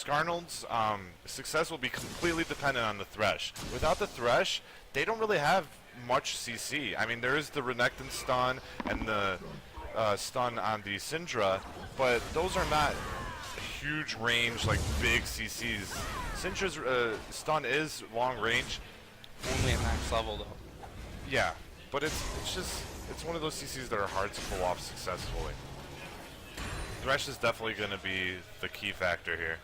Skarnold's success will be completely dependent on the Thresh. Without the Thresh, they don't really have much CC. I mean, there is the Renekton stun and the stun on the Syndra, but those are not huge range, like big CCs. Syndra's stun is long range. Only at max level, though. Yeah, but it's one of those CCs that are hard to pull off successfully. Thresh is definitely going to be the key factor here.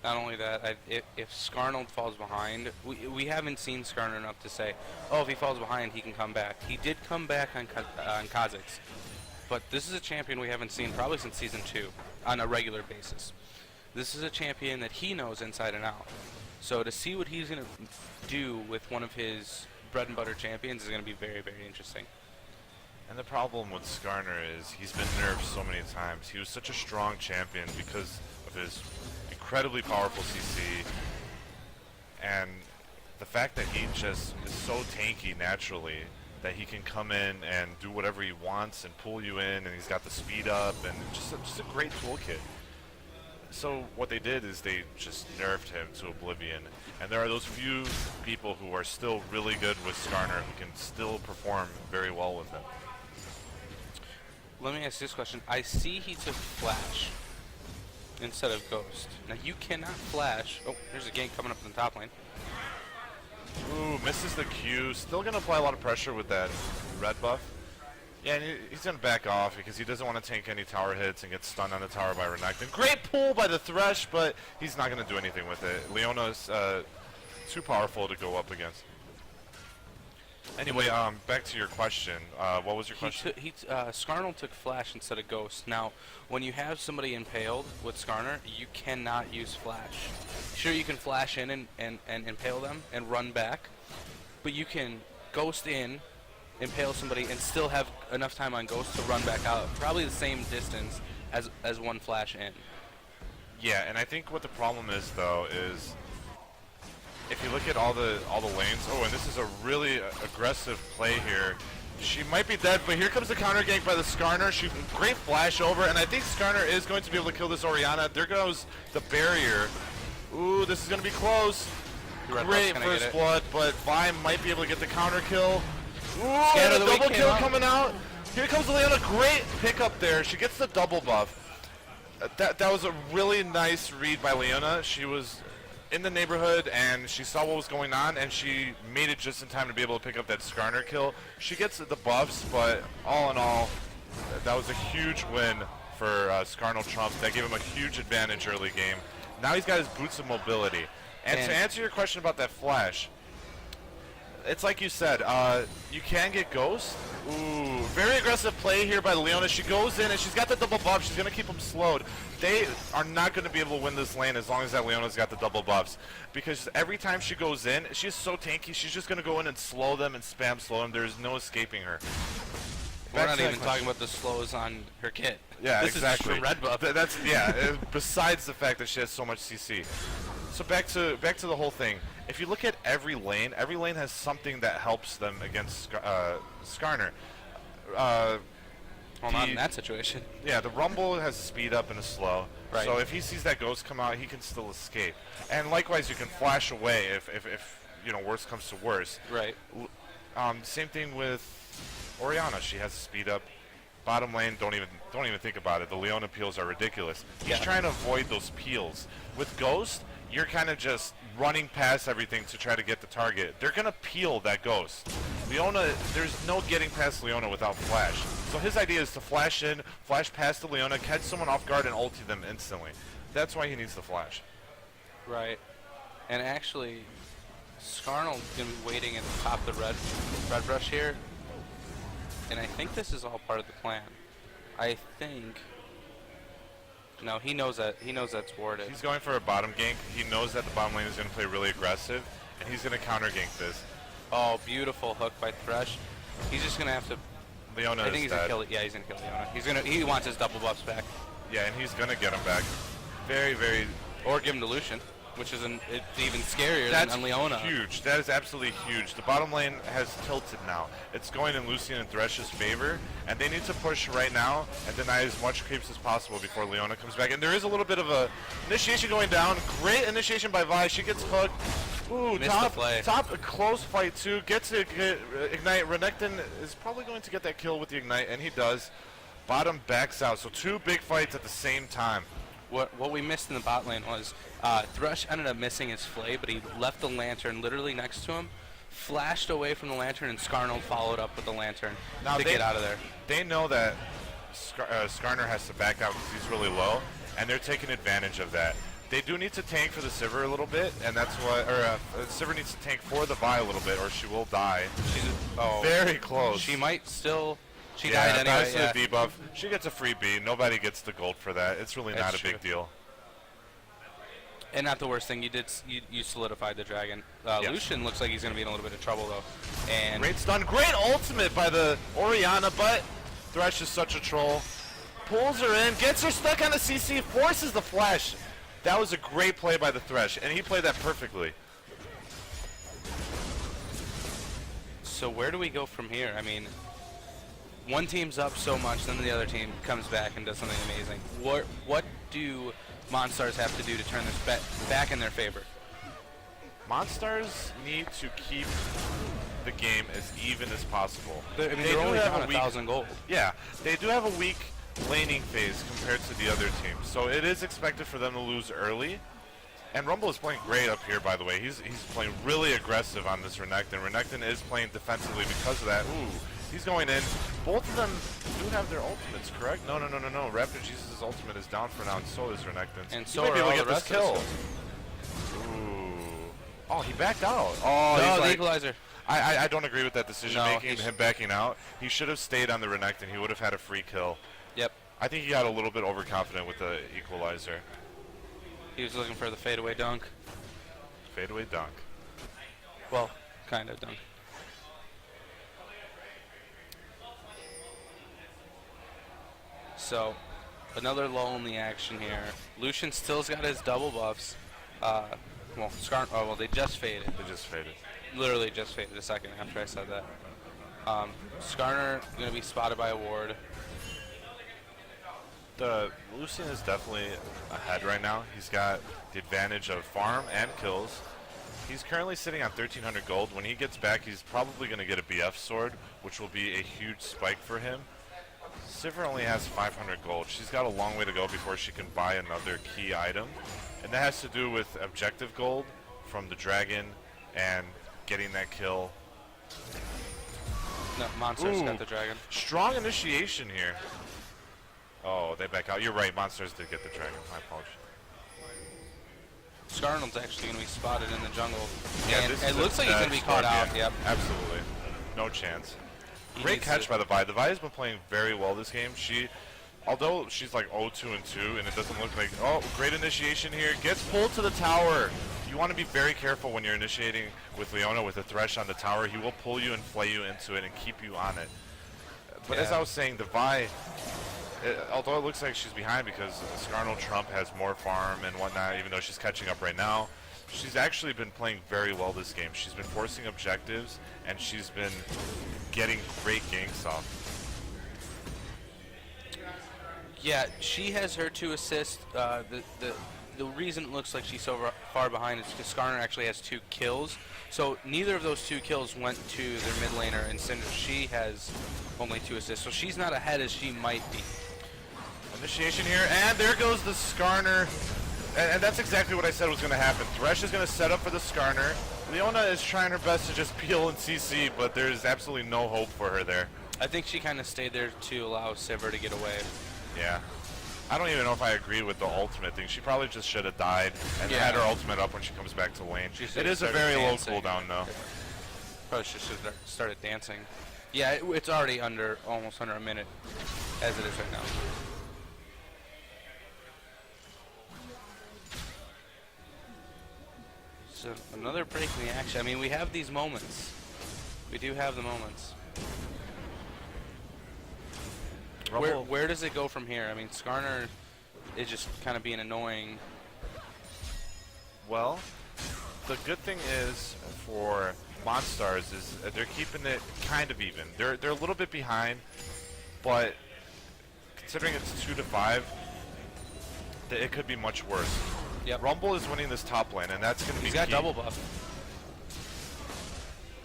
Not only that, if Skarnold falls behind, we haven't seen Skarnold enough to say, oh, if he falls behind, he can come back. He did come back on Kha'Zix, but this is a champion we haven't seen probably since Season 2 on a regular basis. This is a champion that he knows inside and out. So to see what he's going to do with one of his bread and butter champions is going to be very, very interesting. And the problem with Skarner is he's been nerfed so many times. He was such a strong champion because of his incredibly powerful CC, and the fact that he just is so tanky naturally that he can come in and do whatever he wants and pull you in, and he's got the speed up and just a great toolkit. So what they did is they just nerfed him to oblivion, and there are those few people who are still really good with Skarner who can still perform very well with him. Let me ask this question. I see he took Flash instead of Ghost. Now you cannot Flash. Oh, there's a gank coming up in the top lane. Ooh, misses the Q. Still going to apply a lot of pressure with that red buff. Yeah, and he's going to back off because he doesn't want to tank any tower hits and get stunned on the tower by Renekton. Great pull by the Thresh, but he's not going to do anything with it. Leona's too powerful to go up against. Anyway, back to your question. What was your question? Skarnold took Flash instead of Ghost. Now, when you have somebody impaled with Skarner, you cannot use Flash. Sure, you can Flash in and impale them and run back, but you can Ghost in, impale somebody, and still have enough time on Ghost to run back out. Probably the same distance as one Flash in. Yeah, and I think what the problem is, though, is if you look at all the lanes, oh, and this is a really aggressive play here. She might be dead, but here comes the counter gank by the Skarner. Great flash over, and I think Skarner is going to be able to kill this Orianna. There goes the barrier. Ooh, this is going to be close. Great first blood, but Vi might be able to get the counter kill. Ooh, and a double kill coming out. Here comes Leona. Great pickup there. She gets the double buff. That was a really nice read by Leona. She was in the neighborhood and she saw what was going on, and she made it just in time to be able to pick up that Skarner kill. She gets the buffs, but all in all, that was a huge win for Skarnold Trumps. That gave him a huge advantage early game. Now he's got his boots of mobility. And to answer your question about that flash, it's like you said, you can get Ghost. Ooh, very aggressive play here by Leona. She goes in and she's got the double buff. She's going to keep them slowed. They are not going to be able to win this lane as long as that Leona's got the double buffs, because every time she goes in, she's so tanky, she's just going to go in and slow them and spam slow them. There's no escaping her. We're not even talking about the slows on her kit. Yeah, this exactly. Is just red buff. That's yeah. Besides the fact that she has so much CC. So back to the whole thing. If you look at every lane has something that helps them against Skarner. Well, not in that situation. Yeah, the Rumble has a speed up and a slow. Right. So if he sees that Ghost come out, he can still escape. And likewise, you can flash away if you know, worst comes to worst. Right. Same thing with Orianna. She has a speed up. Bottom lane, don't even think about it. The Leona peels are ridiculous. He's trying to avoid those peels. With Ghost, you're kind of just running past everything to try to get the target. They're going to peel that Ghost. Leona, there's no getting past Leona without flash. So his idea is to flash in, flash past the Leona, catch someone off guard, and ulti them instantly. That's why he needs the flash. Right. And actually, Skarnold's going to be waiting at the top of the red brush here. And I think this is all part of the plan. I think... No, he knows that. He knows that's warded. He's going for a bottom gank. He knows that the bottom lane is going to play really aggressive, and he's going to counter gank this. Oh, beautiful hook by Thresh. He's just going to have to... Leona I think he's going to kill it. Yeah, he's going to kill Leona. He wants his double buffs back. Yeah, and he's going to get him back. Very, very... Or give him to Lucian. which is it's even scarier That's than Leona. huge. That is absolutely huge. The bottom lane has tilted now. It's going in Lucian and Thresh's favor, and they need to push right now and deny as much creeps as possible before Leona comes back. And there is a little bit of a initiation going down. Great initiation by Vi. She gets hooked. Ooh, Missed the play. top, a close fight too. Gets to ignite. Renekton is probably going to get that kill with the ignite, and he does. Bottom backs out. So 2 big fights at the same time. What we missed in the bot lane was Thresh ended up missing his flay, but he left the lantern literally next to him, flashed away from the lantern, and Skarnold followed up with the lantern to get out of there. They know that Skarner has to back out because he's really low, and they're taking advantage of that. They do need to tank for the Sivir a little bit, and that's what, Sivir needs to tank for the Vi a little bit, or she will die. She's very close. She might still. She yeah, died anyway. Yeah, the debuff. She gets a free B. Nobody gets the gold for that. It's really not a big deal. And not the worst thing. You solidified the dragon. Yes. Lucian looks like he's going to be in a little bit of trouble though. And great stun, great ultimate by the Orianna, but Thresh is such a troll. Pulls her in, gets her stuck on the CC, forces the flash. That was a great play by the Thresh, and he played that perfectly. So where do we go from here? I mean, one team's up so much, then the other team comes back and does something amazing. What do Monstars have to do to turn this bet back in their favor? Monstars need to keep the game as even as possible. They're only down 1,000 gold. Yeah, they do have a weak laning phase compared to the other teams, so it is expected for them to lose early. And Rumble is playing great up here, by the way. He's playing really aggressive on this Renekton. Renekton is playing defensively because of that. Ooh, he's going in. Both of them do have their ultimates, correct? No. Raptor Jesus' ultimate is down for now, and so is Renekton's. And so he might be are able to all get the this rest of kill. us. Ooh. Oh, he backed out. Oh, no, he's the like, equalizer. I don't agree with that decision making, No, him backing out. He should have stayed on the Renekton. He would have had a free kill. Yep. I think he got a little bit overconfident with the equalizer. He was looking for the fadeaway dunk. Fadeaway dunk. Well, kind of dunk. So, another lull in the action here. Lucian still's got his double buffs. Well, they just faded. They just faded. Literally just faded a second after I said that. Skarner going to be spotted by a ward. The Lucian is definitely ahead right now. He's got the advantage of farm and kills. He's currently sitting on 1,300 gold. When he gets back, he's probably going to get a BF sword, which will be a huge spike for him. Sivir only has 500 gold. She's got a long way to go before she can buy another key item. And that has to do with objective gold from the dragon and getting that kill. No, Monsters got the dragon. Strong initiation here. Oh, they back out. You're right, Monsters did get the dragon. My apologies. Skarnold's actually going to be spotted in the jungle. Yeah, and this it is looks like he's going to be caught out. Yep. Absolutely. No chance. He Great needs catch to- by the Vi. The Vi has been playing very well this game. Although she's like 0-2-2, and it doesn't look like, oh, great initiation here. Gets pulled to the tower. You want to be very careful when you're initiating with Leona with a Thresh on the tower. He will pull you and flay you into it and keep you on it. But as I was saying, the Vi, although it looks like she's behind because Skarnold Trump has more farm and whatnot, even though she's catching up right now, she's actually been playing very well this game. She's been forcing objectives, and she's been getting great ganks off. Yeah, she has her 2 assists. The reason it looks like she's so far behind is because Skarner actually has 2 kills. So neither of those 2 kills went to their mid laner, and Cinder, she has only 2 assists. So she's not ahead as she might be. Initiation here, and there goes the Skarner. And that's exactly what I said was going to happen. Thresh is going to set up for the Skarner. Leona is trying her best to just peel and CC, but there's absolutely no hope for her there. I think she kind of stayed there to allow Sivir to get away. Yeah. I don't even know if I agree with the ultimate thing. She probably just should have died and had her ultimate up when she comes back to lane. It is a very low cooldown, though. Probably should have started dancing. Yeah, it's already almost under a minute, as it is right now. So another break in the action. I mean, we have these moments. We do have the moments. Where does it go from here? I mean, Skarner is just kind of being annoying. Well, the good thing is for Monstars is they're keeping it kind of even. They're a little bit behind, but considering it's 2-5, it could be much worse. Yep. Rumble is winning this top lane, and that's going to be He's got key. double buff.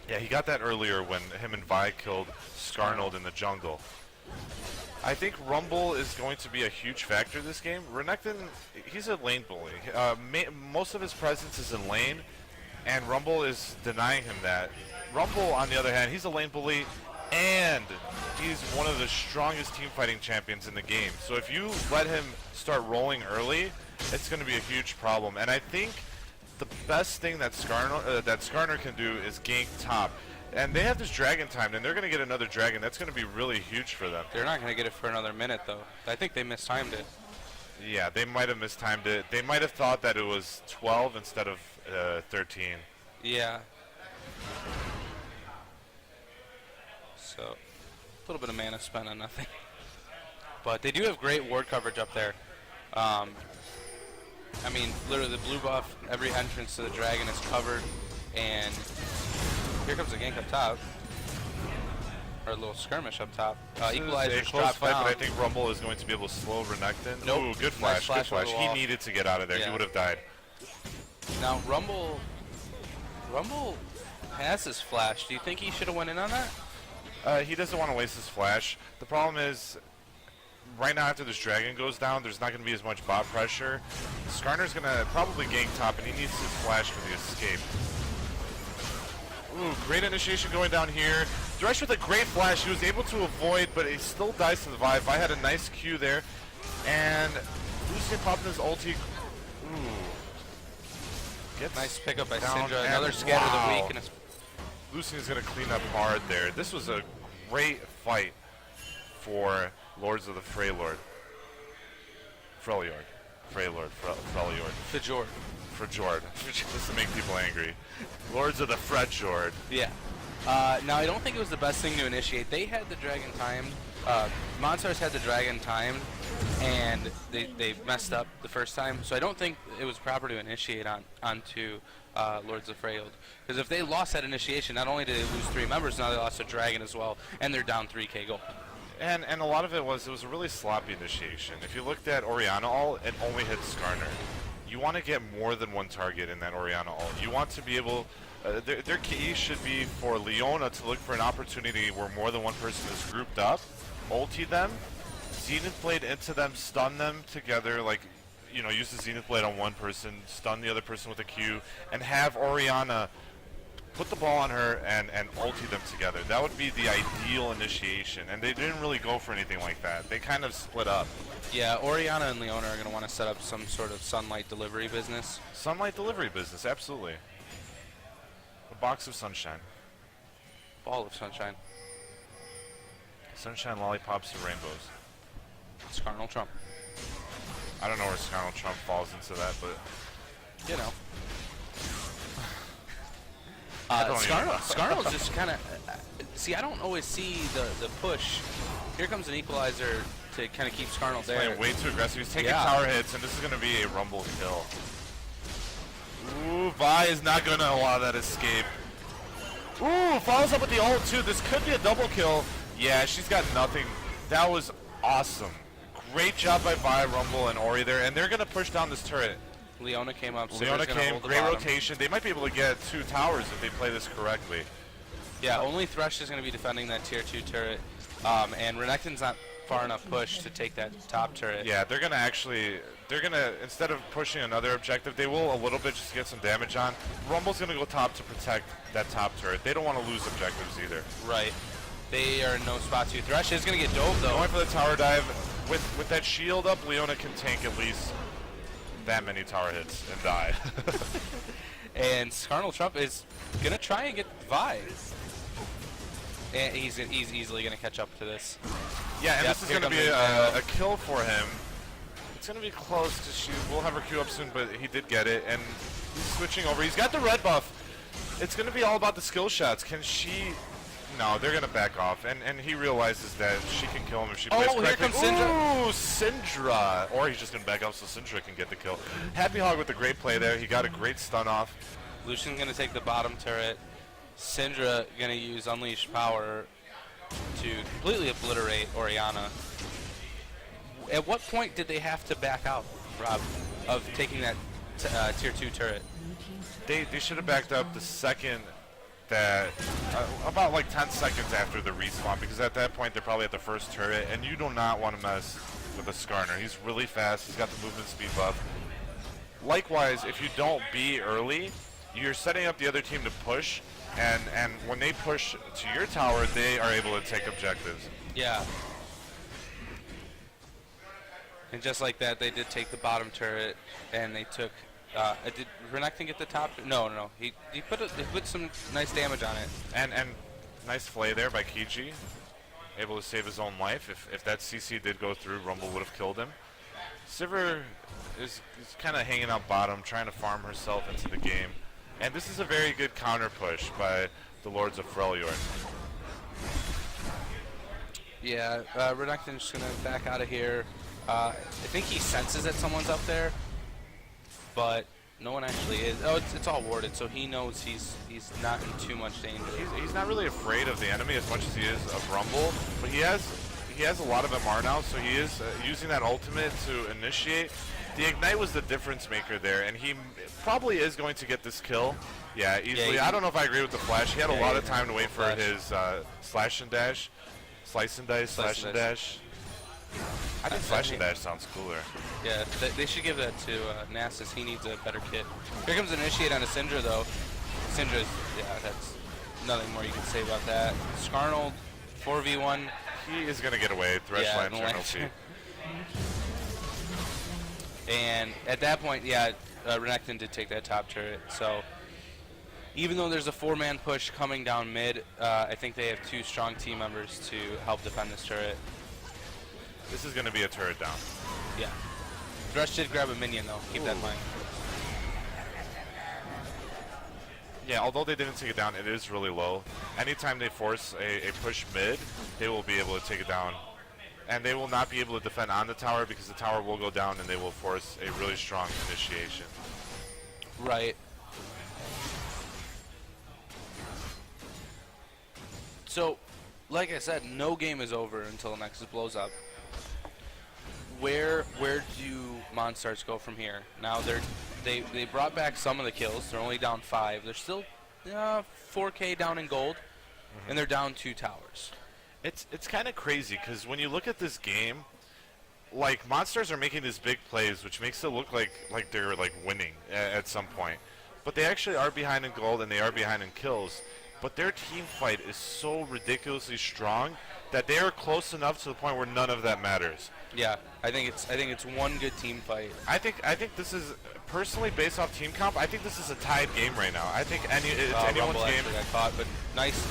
Yeah, he got that earlier when him and Vi killed Skarnold in the jungle. I think Rumble is going to be a huge factor this game. Renekton, he's a lane bully. Most of his presence is in lane, and Rumble is denying him that. Rumble, on the other hand, he's a lane bully, and he's one of the strongest team fighting champions in the game. So if you let him start rolling early, it's going to be a huge problem. And I think the best thing that Skarner can do is gank top. And they have this dragon timed, and they're going to get another dragon. That's going to be really huge for them. They're not going to get it for another minute, though. I think they mistimed it. Yeah, they might have mistimed it. They might have thought that it was 12 instead of 13. Yeah. So, a little bit of mana spent on nothing. But they do have great ward coverage up there. I mean, literally the blue buff, every entrance to the dragon is covered, and here comes the gank up top. Or a little skirmish up top. Equalizer's close dropped fight, down. but I think Rumble is going to be able to slow Renekton. Nope. Ooh, good flash, Nice good flash. over the He wall. needed to get out of there. Yeah. He would have died. Now, Rumble has his flash. Do you think he should have went in on that? He doesn't want to waste his flash. The problem is, right now after this dragon goes down, there's not going to be as much bot pressure. Skarner's going to probably gank top, and he needs his flash for the escape. Ooh, great initiation going down here. Thresh with a great flash. He was able to avoid, but he still dies to the Vi. Vi had a nice Q there. And Lucian popping his ulti. Ooh. Gets Nice pickup by down, Syndra. and Another scatter of the wow. week. And Lucian's going to clean up hard there. This was a great fight for Lords of the Freljord. Freljord. Freljord. Freljord. Just to make people angry. Lords of the Freljord. Yeah. Now, I don't think it was the best thing to initiate. They had the dragon timed. Monstars had the dragon timed, and they messed up the first time. So I don't think it was proper to initiate onto Lords of Freljord. Because if they lost that initiation, not only did they lose 3 members, now they lost a dragon as well, and they're down 3k gold. And a lot of it was a really sloppy initiation. If you looked at Orianna ult, it only hit Skarner. You want to get more than one target in that Orianna ult. You want to be able... their key should be for Leona to look for an opportunity where more than one person is grouped up, ulti them, Zenith Blade into them, stun them together, like, you know, use the Zenith Blade on one person, stun the other person with a Q, and have Orianna put the ball on her and ulti them together. That would be the ideal initiation, and they didn't really go for anything like that. They kind of split up. Yeah, Orianna and Leona are going to want to set up some sort of sunlight delivery business. Sunlight delivery business, absolutely. A box of sunshine. Ball of sunshine. Sunshine, lollipops, and rainbows. Skarnold Trump. I don't know where Skarnold Trump falls into that, but... You know. Skarnold's just kind of... see, I don't always see the push. Here comes an equalizer to kind of keep Skarnold there. Playing way too aggressive. He's taking Yeah. tower hits, and this is going to be a Rumble kill. Ooh, Vi is not going to allow that escape. Ooh, follows up with the ult, too. This could be a double kill. Yeah, she's got nothing. That was awesome. Great job by Vi, Rumble, and Ori there, and they're going to push down this turret. Leona came up. Leona Sivir's gonna came, hold the great bottom. rotation. They might be able to get 2 towers if they play this correctly. Yeah, only Thresh is going to be defending that tier 2 turret, and Renekton's not far enough push to take that top turret. Yeah, they're going to instead of pushing another objective, they will a little bit just get some damage on. Rumble's going to go top to protect that top turret. They don't want to lose objectives either. Right. They are in no spot to. Thresh is going to get dove, though. Going for the tower dive. With that shield up, Leona can tank at least that many tower hits and die. And Skarnold Trump is going to try and get Vi. And he's easily going to catch up to this. Yeah, and Yep, this is here going to comes be the a kill for him. It's going to be close because she will have her Q up soon, but he did get it. And he's switching over. He's got the red buff. It's going to be all about the skill shots. Can she No, they're gonna back off, and he realizes that she can kill him if she plays Oh, here correctly. comes Syndra. Ooh, Syndra! Or he's just gonna back off so Syndra can get the kill. Happy Hog with a great play there. He got a great stun off. Lucian's gonna take the bottom turret. Syndra gonna use Unleashed Power to completely obliterate Orianna. At what point did they have to back out, Rob, of taking that tier 2 turret? They should have backed up the second that, about like 10 seconds after the respawn, because at that point they're probably at the first turret, and you do not want to mess with a Skarner. He's really fast. He's got the movement speed buff. Likewise, if you don't B early, you're setting up the other team to push, and when they push to your tower, they are able to take objectives. Yeah. And just like that, they did take the bottom turret, and they took. Did Renekton get the top? No. He put some nice damage on it. And nice flay there by Kieji, able to save his own life. If that CC did go through, Rumble would have killed him. Sivir is kind of hanging out bottom, trying to farm herself into the game. And this is a very good counter push by the Lords of Freljord. Yeah, Renekton's just gonna back out of here. I think he senses that someone's up there, but no one actually is. Oh, it's all warded, so he knows he's not in too much danger. He's not really afraid of the enemy as much as he is of Rumble, but he has a lot of MR now, so he is using that ultimate to initiate. The Ignite was the difference maker there, and he probably is going to get this kill. Yeah, easily. I don't know if I agree with the flash. He had a lot of time to wait for his slash and dash. Slice and dice, slash and dash. I think slash and dash sounds cooler. Yeah, they should give that to Nasus. He needs a better kit. Here comes an initiate on a Syndra, though. Syndra's, yeah, that's nothing more you can say about that. Skarnold, 4v1. He is going to get away. Thresh Lantern. And at that point, yeah, Renekton did take that top turret. So even though there's a 4-man push coming down mid, I think they have 2 strong team members to help defend this turret. This is going to be a turret down. Yeah. Thresh did grab a minion, though. Keep that in mind. Yeah, although they didn't take it down, it is really low. Anytime they force a push mid, they will be able to take it down. And they will not be able to defend on the tower because the tower will go down and they will force a really strong initiation. Right. So, like I said, no game is over until Nexus blows up. Where do Monstars go from here? Now they brought back some of the kills. They're only down 5. They're still 4K down in gold, and they're down 2 towers. It's kind of crazy because when you look at this game, like Monstars are making these big plays, which makes it look like they're like winning at some point. But they actually are behind in gold and they are behind in kills. But their team fight is so ridiculously strong that they are close enough to the point where none of that matters. Yeah, I think it's one good team fight. I think this is personally based off team comp. I think this is a tied game right now. I think it's anyone's Rumble game. got caught, but nice.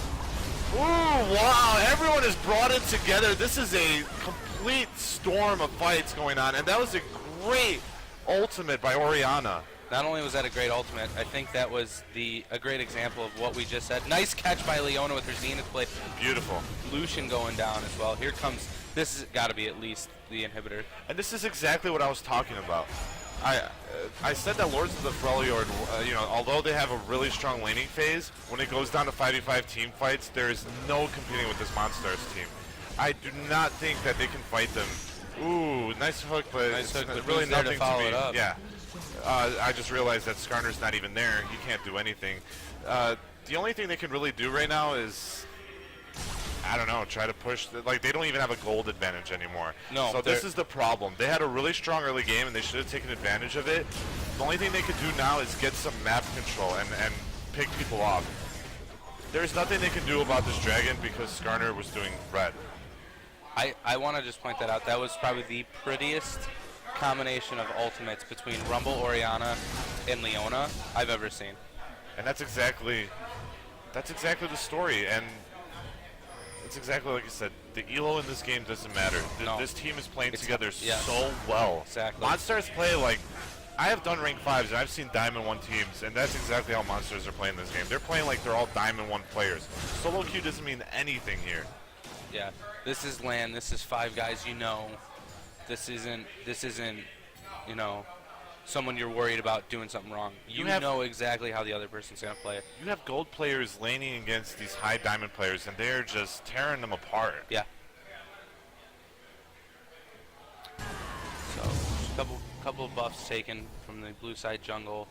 Ooh, wow! Everyone is brought in together. This is a complete storm of fights going on, and that was a great ultimate by Orianna. Not only was that a great ultimate, I think that was a great example of what we just said. Nice catch by Leona with her Zenith Blade. Beautiful. Lucian going down as well. Here comes, this has got to be at least the inhibitor. And this is exactly what I was talking about. I said that Lords of the Freljord, although they have a really strong laning phase, when it goes down to 5v5 team fights, there is no competing with this Monstars team. I do not think that they can fight them. Ooh, nice hook, but nice hook, but really nothing to follow me. It up. Yeah. I just realized that Skarner's not even there. He can't do anything. The only thing they can really do right now is, I don't know, try to push. Like, they don't even have a gold advantage anymore. No. So this is the problem. They had a really strong early game, and they should have taken advantage of it. The only thing they could do now is get some map control and pick people off. There's nothing they can do about this dragon because Skarner was doing red. I want to just point that out. That was probably the prettiest combination of ultimates between Rumble, Orianna, and Leona I've ever seen. And that's exactly the story. And it's exactly like I said. The elo in this game doesn't matter. This team is playing together so well. Exactly. Monstars play like, I have done rank 5s, and I've seen Diamond 1 teams, and that's exactly how Monsters are playing this game. They're playing like they're all Diamond 1 players. Solo queue doesn't mean anything here. Yeah, this is LAN. This is 5 guys you know. This isn't, you know, someone you're worried about doing something wrong. You know exactly how the other person's going to play. You have gold players laning against these high diamond players, and they're just tearing them apart. Yeah. So, just a couple of buffs taken from the blue side jungle.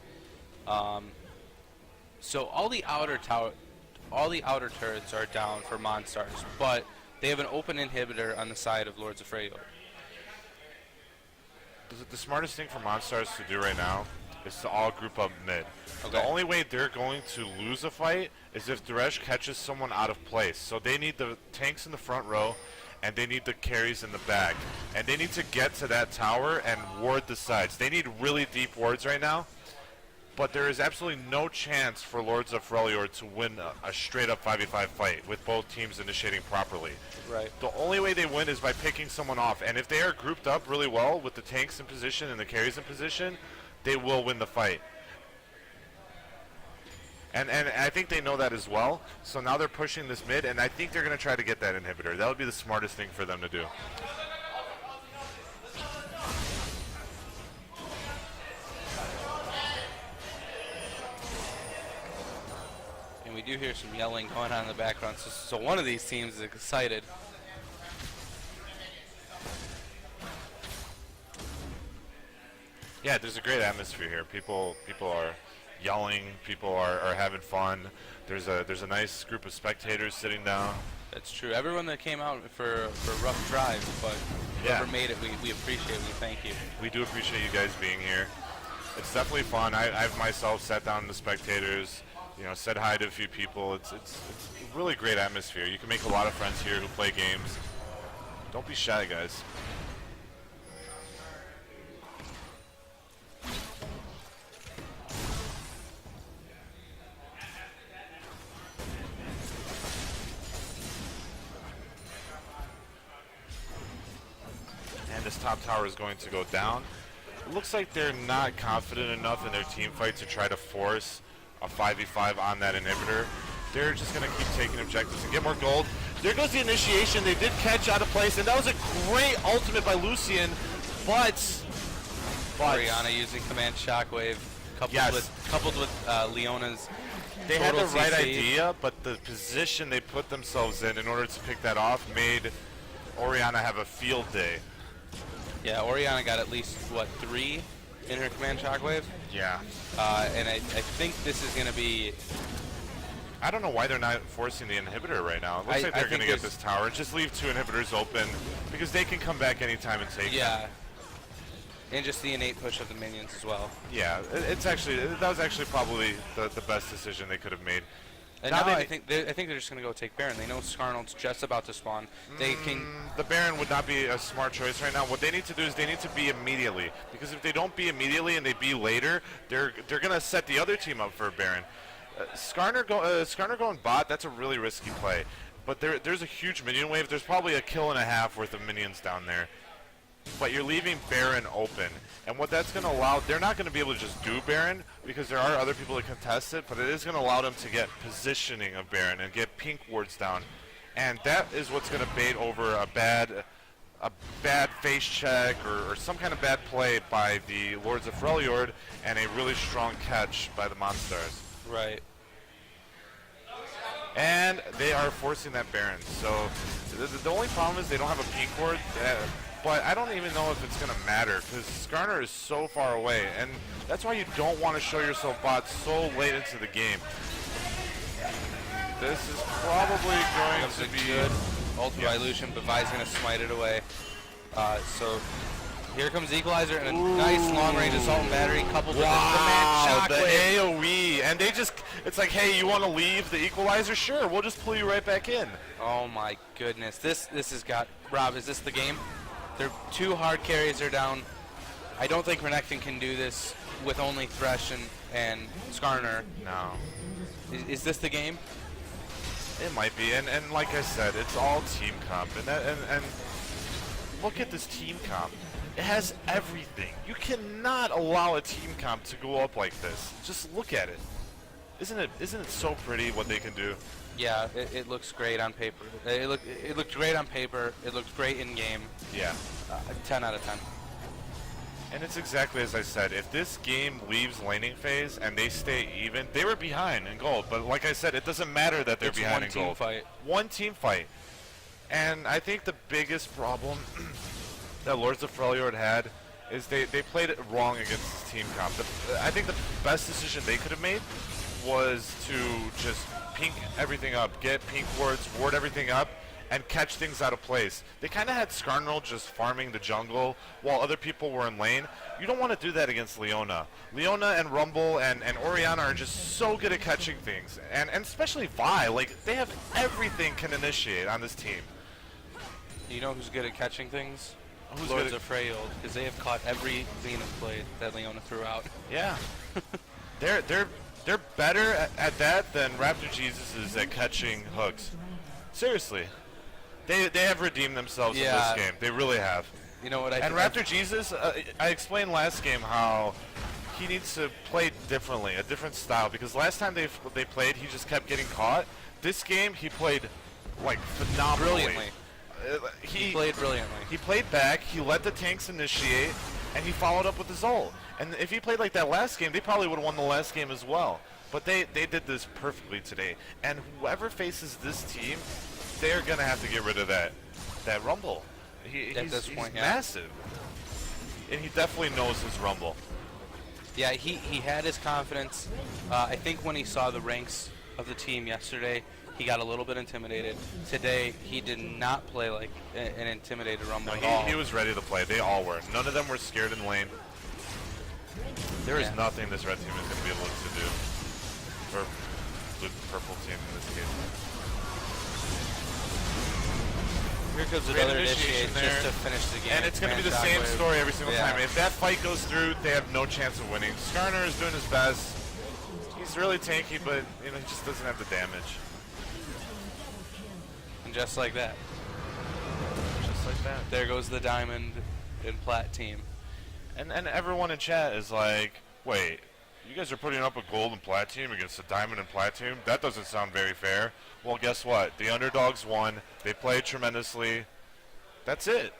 So all the outer turrets are down for Monstars, but they have an open inhibitor on the side of Lords of Freljord. The smartest thing for Monstars to do right now is to all group up mid. Okay. The only way they're going to lose a fight is if Thresh catches someone out of place. So they need the tanks in the front row, and they need the carries in the back. And they need to get to that tower and ward the sides. They need really deep wards right now. But there is absolutely no chance for Lords of Freljord to win a straight-up 5v5 fight with both teams initiating properly. Right. The only way they win is by picking someone off. And if they are grouped up really well with the tanks in position and the carries in position, they will win the fight. And I think they know that as well. So now they're pushing this mid, and I think they're going to try to get that inhibitor. That would be the smartest thing for them to do. And we do hear some yelling going on in the background, so one of these teams is excited. Yeah, there's a great atmosphere here. People are yelling. People are having fun. There's a nice group of spectators sitting down. That's true. Everyone that came out for a rough drive, but whoever made it, we appreciate it. We thank you. We do appreciate you guys being here. It's definitely fun. I've myself sat down with the spectators, you know, said hi to a few people. It's a really great atmosphere. You can make a lot of friends here who play games. Don't be shy, guys. And this top tower is going to go down. It looks like they're not confident enough in their team fight to try to force a 5v5 on that inhibitor. They're just going to keep taking objectives and get more gold. There goes the initiation. They did catch out of place, and that was a great ultimate by Lucian, but Orianna using command shockwave, coupled with Leona's. They had the right CC. idea, but the position they put themselves in order to pick that off made Orianna have a field day. Yeah, Orianna got at least, what, 3 in her command shockwave? Yeah. And I think this is going to be... I don't know why they're not forcing the inhibitor right now. It looks like they're going to get this tower. Just leave 2 inhibitors open because they can come back anytime and take them. And just the innate push of the minions as well. Yeah, that was actually probably the best decision they could have made. And now I think they're just going to go take Baron. They know Skarnold's just about to spawn. They can... The Baron would not be a smart choice right now. What they need to do is they need to be immediately. Because if they don't be immediately and they be later, they're going to set the other team up for a Baron. Skarner going bot, that's a really risky play. But there's a huge minion wave. There's probably a kill and a half worth of minions down there. But you're leaving Baron open. And what that's going to allow, they're not going to be able to just do Baron because there are other people that contest it, but it is going to allow them to get positioning of Baron and get pink wards down. And that is what's going to bait over a bad face check or some kind of bad play by the Lords of Freljord and a really strong catch by the Monstars. Right. And they are forcing that Baron. So the only problem is they don't have a pink ward. But I don't even know if it's going to matter because Skarner is so far away, and that's why you don't want to show yourself bot so late into the game. This is probably going to be good ult by Lucian, but Vi's going to smite it away. So here comes Equalizer and a nice long-range assault and battery coupled with the command the shockwave. AoE, and it's like, hey, you want to leave the Equalizer? Sure, we'll just pull you right back in. Oh my goodness, this has got Rob. Is this the game? Their 2 hard carries are down. I don't think Renekton can do this with only Thresh and Skarner. No. Is this the game? It might be, and like I said, it's all team comp, and look at this team comp. It has everything. You cannot allow a team comp to go up like this. Just look at it. Isn't it so pretty what they can do? Yeah, it looks great on paper. It looked great on paper. It looked great in game. Yeah. 10 out of 10. And it's exactly as I said. If this game leaves laning phase and they stay even, they were behind in gold. But like I said, it doesn't matter that they're behind in gold. It's one team fight. One team fight. And I think the biggest problem that Lords of Freljord had is they played it wrong against this team comp. I think the best decision they could have made was to just pink everything up, get pink wards, ward everything up, and catch things out of place. They kind of had Skarnold just farming the jungle while other people were in lane. You don't want to do that against Leona. Leona and Rumble and Orianna are just so good at catching things. And especially Vi, like, they have everything can initiate on this team. You know who's good at catching things? Who's Lords good of Freljord, because they have caught every Zenith blade that Leona threw out. Yeah. They're better at that than Raptor Jesus is at catching hooks. Seriously. They have redeemed themselves in this game. They really have. You know what I And Raptor Jesus, I explained last game how he needs to play differently, a different style, because last time they played, he just kept getting caught. This game, he played like phenomenally. Brilliantly. He played brilliantly. He played back, he let the tanks initiate, and he followed up with his ult. And if he played like that last game, they probably would have won the last game as well. But they did this perfectly today. And whoever faces this team, they're going to have to get rid of that Rumble. He's massive. And he definitely knows his Rumble. Yeah, he had his confidence. I think when he saw the ranks of the team yesterday, he got a little bit intimidated. Today, he did not play like an intimidated Rumble at all. He was ready to play. They all were. None of them were scared in lane. There is nothing this red team is going to be able to do for the purple team in this case. Here comes another initiation just to finish the game. And it's going to be the same story every single time. If that fight goes through, they have no chance of winning. Skarner is doing his best. He's really tanky, but he just doesn't have the damage. And just like that. Just like that. There goes the diamond and plat team. And everyone in chat is like, wait, you guys are putting up a gold and plat team against a diamond and plat team? That doesn't sound very fair. Well, guess what? The underdogs won. They played tremendously. That's it.